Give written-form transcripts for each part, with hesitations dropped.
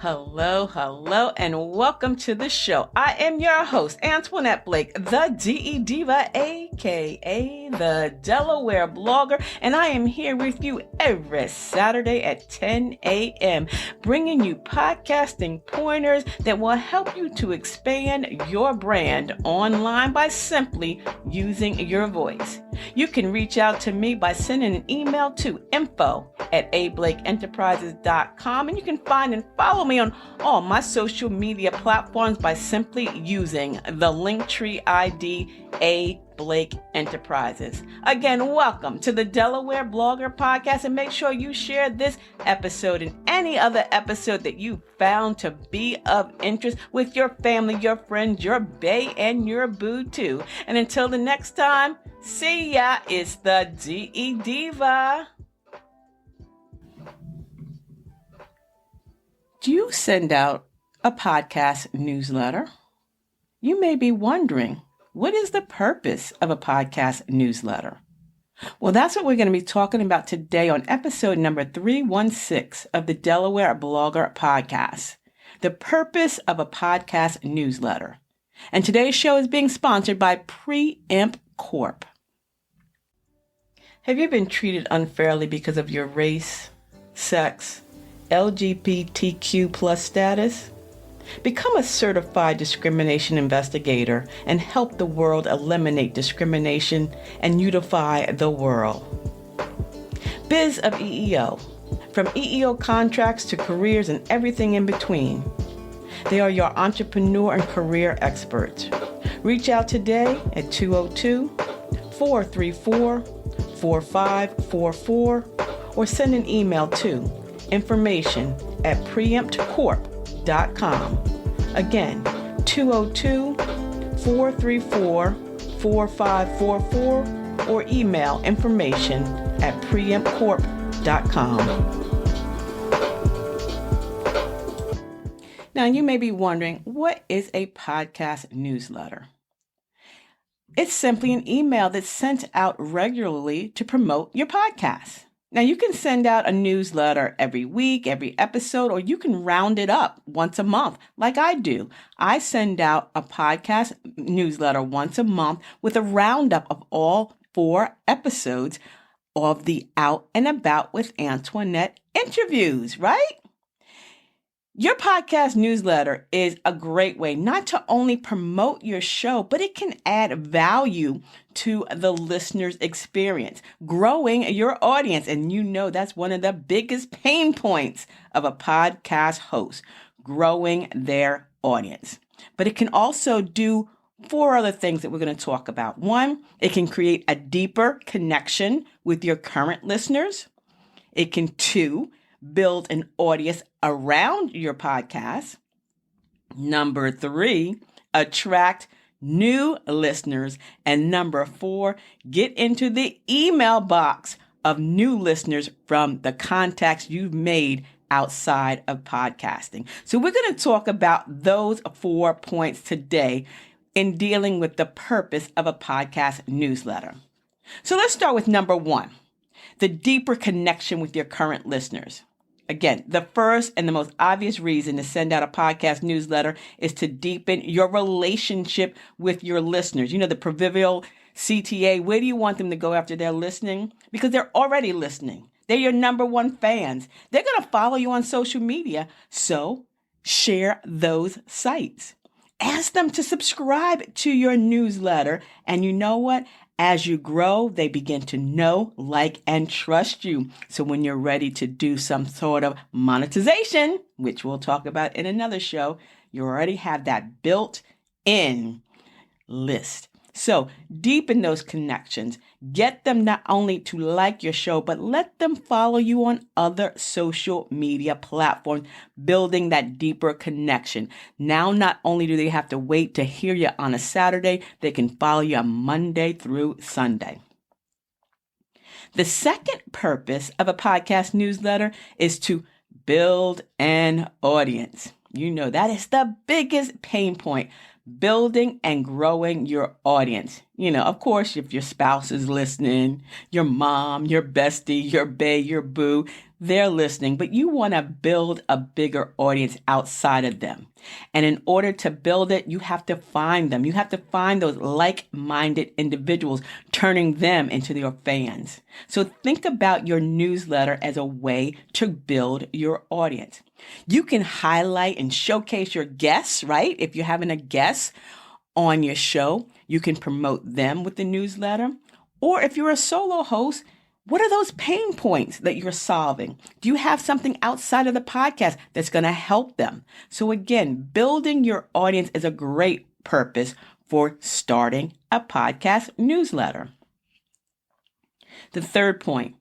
Hello, and welcome to the show. I am your host, Antoinette Blake, the DE Diva, aka the Delaware Blogger, and I am here with you every Saturday at 10 a.m., bringing you podcasting pointers that will help you to expand your brand online by simply using your voice. You can reach out to me by sending an email to info@ablakeenterprises.com, and you can find and follow me on all my social media platforms by simply using the Linktree ID A Blake Enterprises. Again, welcome to the Delaware Blogger Podcast, and make sure you share this episode and any other episode that you found to be of interest with your family, your friends, your bae, and your boo too. And until the next time, see ya. It's the DE Diva. Do you send out a podcast newsletter? You may be wondering, what is the purpose of a podcast newsletter? Well, that's what we're going to be talking about today on episode number 316 of the Delaware Blogger Podcast, the purpose of a podcast newsletter. And today's show is being sponsored by Preempt Corp. Have you been treated unfairly because of your race, sex, LGBTQ plus status? Become a certified discrimination investigator and help the world eliminate discrimination and unify the world. Biz of EEO, from EEO contracts to careers and everything in between. They are your entrepreneur and career experts. Reach out today at 202-434-4544 or send an email to information@preemptcorp.com. Again, 202-434-4544 or email information@preemptcorp.com. Now, you may be wondering, what is a podcast newsletter? It's simply an email that's sent out regularly to promote your podcast. Now, you can send out a newsletter every week, every episode, or you can round it up once a month, like I do. I send out a podcast newsletter once a month with a roundup of all 4 episodes of the Out and About with Antoinette interviews, right? Your podcast newsletter is a great way not to only promote your show, but it can add value to the listener's experience, growing your audience. And you know that's one of the biggest pain points of a podcast host, growing their audience. But it can also do 4 other things that we're going to talk about. 1, it can create a deeper connection with your current listeners. It can 2, build an audience around your podcast. Number 3, attract new listeners. And number 4, get into the email box of new listeners from the contacts you've made outside of podcasting. So we're going to talk about those 4 points today in dealing with the purpose of a podcast newsletter. So let's start with number 1, the deeper connection with your current listeners. Again, the first and the most obvious reason to send out a podcast newsletter is to deepen your relationship with your listeners. You know, the proverbial CTA, where do you want them to go after they're listening? Because they're already listening. They're your number 1 fans. They're going to follow you on social media. So share those sites. Ask them to subscribe to your newsletter. And you know what? As you grow, they begin to know, like, and trust you. So when you're ready to do some sort of monetization, which we'll talk about in another show, you already have that built-in list. So deepen those connections. Get them not only to like your show, but let them follow you on other social media platforms, building that deeper connection. Now, not only do they have to wait to hear you on a Saturday, they can follow you on Monday through Sunday. The second purpose of a podcast newsletter is to build an audience. You know, that is the biggest pain point. Building and growing your audience. You know, of course, if your spouse is listening, your mom, your bestie, your bae, your boo, they're listening, but you want to build a bigger audience outside of them. And in order to build it, you have to find them. You have to find those like-minded individuals, turning them into your fans. So think about your newsletter as a way to build your audience. You can highlight and showcase your guests, right? If you're having a guest on your show, you can promote them with the newsletter. Or if you're a solo host, what are those pain points that you're solving? Do you have something outside of the podcast that's going to help them? So again, building your audience is a great purpose for starting a podcast newsletter. The third point,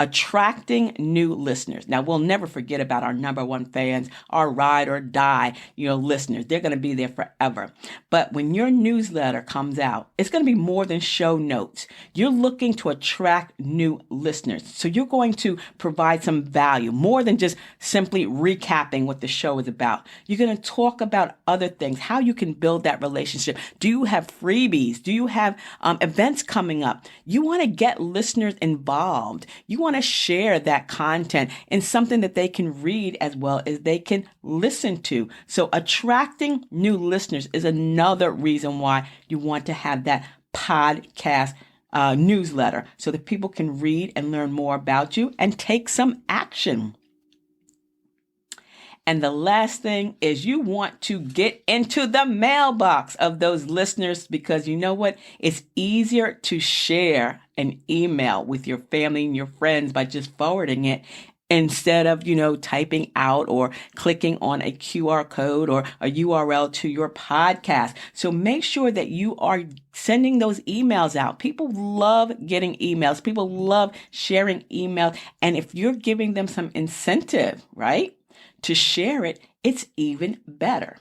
attracting new listeners. Now, we'll never forget about our number one fans, our ride or die, listeners. They're going to be there forever. But when your newsletter comes out, it's going to be more than show notes. You're looking to attract new listeners. So you're going to provide some value, more than just simply recapping what the show is about. You're going to talk about other things, how you can build that relationship. Do you have freebies? Do you have events coming up? You want to get listeners involved. You want to share that content in something that they can read as well as they can listen to. So attracting new listeners is another reason why you want to have that podcast newsletter so that people can read and learn more about you and take some action. And the last thing is you want to get into the mailbox of those listeners, because you know what? It's easier to share an email with your family and your friends by just forwarding it instead of, typing out or clicking on a QR code or a URL to your podcast. So make sure that you are sending those emails out. People love getting emails. People love sharing emails. And if you're giving them some incentive, right, to share it, it's even better.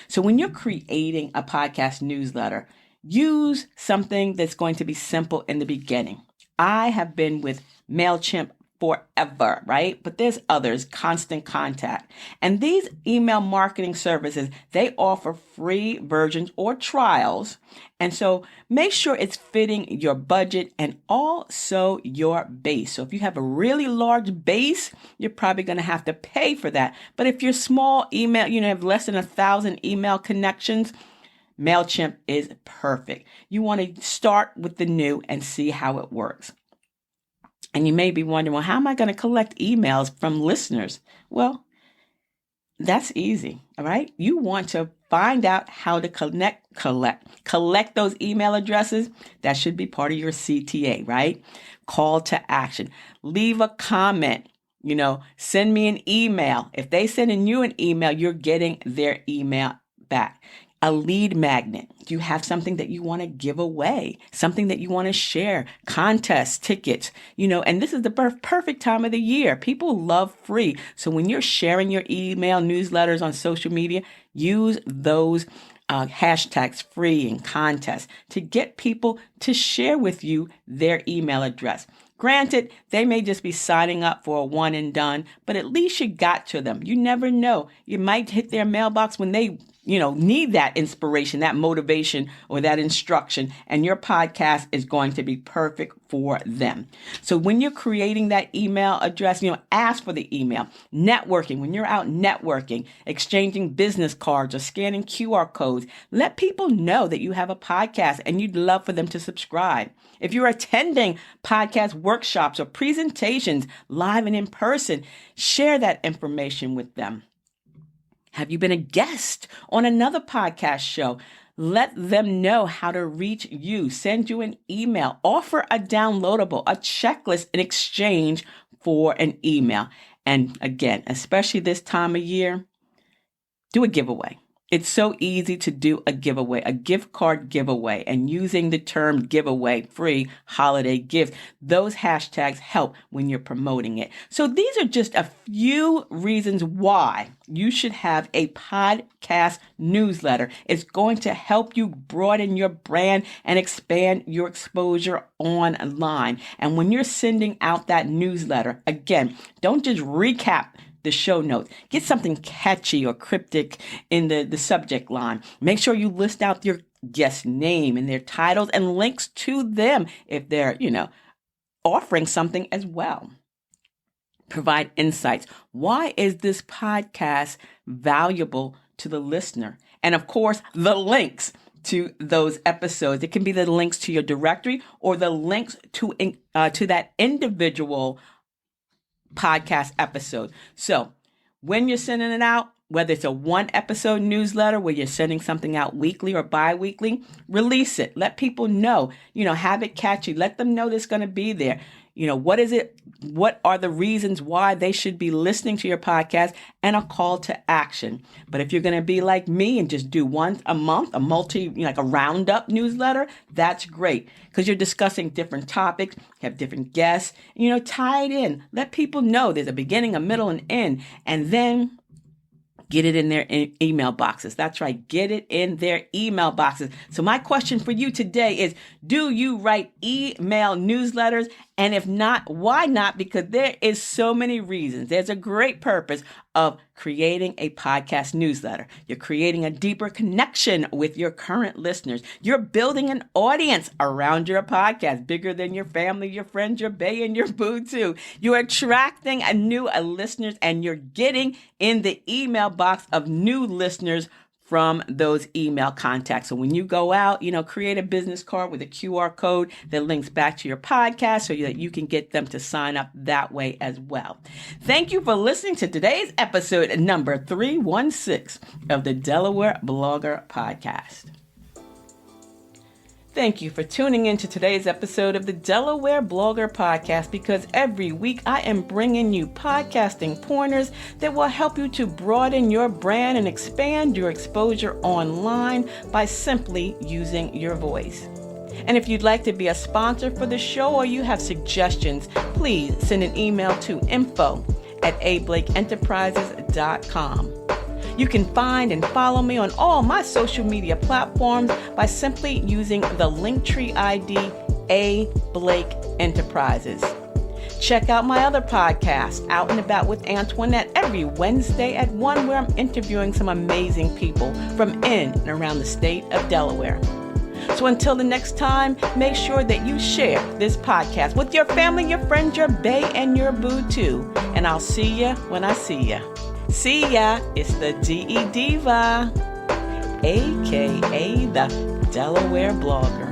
So when you're creating a podcast newsletter, use something that's going to be simple in the beginning. I have been with MailChimp forever, right? But there's others, Constant Contact. And these email marketing services, they offer free versions or trials. And so make sure it's fitting your budget and also your base. So if you have a really large base, you're probably going to have to pay for that. But if you're small email, have less than 1,000 email connections, MailChimp is perfect. You want to start with the new and see how it works. And you may be wondering, well, how am I going to collect emails from listeners? Well, that's easy, all right? You want to find out how to collect those email addresses. That should be part of your CTA, right? Call to action. Leave a comment, send me an email. If they send you an email, you're getting their email back. A lead magnet. Do you have something that you want to give away? Something that you want to share? Contests, tickets, and this is the perfect time of the year. People love free. So when you're sharing your email newsletters on social media, use those hashtags free and contests to get people to share with you their email address. Granted, they may just be signing up for a one and done, but at least you got to them. You never know. You might hit their mailbox when they need that inspiration, that motivation, or that instruction, and your podcast is going to be perfect for them. So when you're creating that email address, ask for the email. Networking, when you're out networking, exchanging business cards or scanning QR codes, let people know that you have a podcast and you'd love for them to subscribe. If you're attending podcast workshops or presentations live and in person, share that information with them. Have you been a guest on another podcast show? Let them know how to reach you. Send you an email. Offer a downloadable, a checklist in exchange for an email. And again, especially this time of year, do a giveaway. It's so easy to do a giveaway, a gift card giveaway, and using the term giveaway, free holiday gift. Those hashtags help when you're promoting it. So these are just a few reasons why you should have a podcast newsletter. It's going to help you broaden your brand and expand your exposure online. And when you're sending out that newsletter, again, don't just recap the show notes. Get something catchy or cryptic in the subject line. Make sure you list out your guest name and their titles and links to them if they're, offering something as well. Provide insights. Why is this podcast valuable to the listener? And of course, the links to those episodes. It can be the links to your directory or the links to that individual podcast episode. So when you're sending it out, whether it's a one episode newsletter where you're sending something out weekly or bi-weekly, release it. Let people know, have it catchy. Let them know it's going to be there. What is it? What are the reasons why they should be listening to your podcast, and a call to action? But if you're going to be like me and just do once a month, like a roundup newsletter, that's great because you're discussing different topics, have different guests, tie it in. Let people know there's a beginning, a middle, and end, and then get it in their email boxes. That's right. Get it in their email boxes. So my question for you today is, do you write email newsletters? And if not, why not? Because there is so many reasons. There's a great purpose of creating a podcast newsletter. You're creating a deeper connection with your current listeners. You're building an audience around your podcast, bigger than your family, your friends, your bae, and your boo too. You're attracting new listeners, and you're getting in the email box of new listeners from those email contacts. So when you go out, create a business card with a QR code that links back to your podcast so that you can get them to sign up that way as well. Thank you for listening to today's episode number 316 of the Delaware Blogger Podcast. Thank you for tuning in to today's episode of the Delaware Blogger Podcast, because every week I am bringing you podcasting pointers that will help you to broaden your brand and expand your exposure online by simply using your voice. And if you'd like to be a sponsor for the show or you have suggestions, please send an email to info@ablakeenterprises.com. You can find and follow me on all my social media platforms by simply using the Linktree ID A Blake Enterprises. Check out my other podcast, Out and About with Antoinette, every Wednesday at 1, where I'm interviewing some amazing people from in and around the state of Delaware. So until the next time, make sure that you share this podcast with your family, your friends, your bae, and your boo too. And I'll see ya when I see ya. See ya, it's the DE Diva, aka the Delaware Blogger.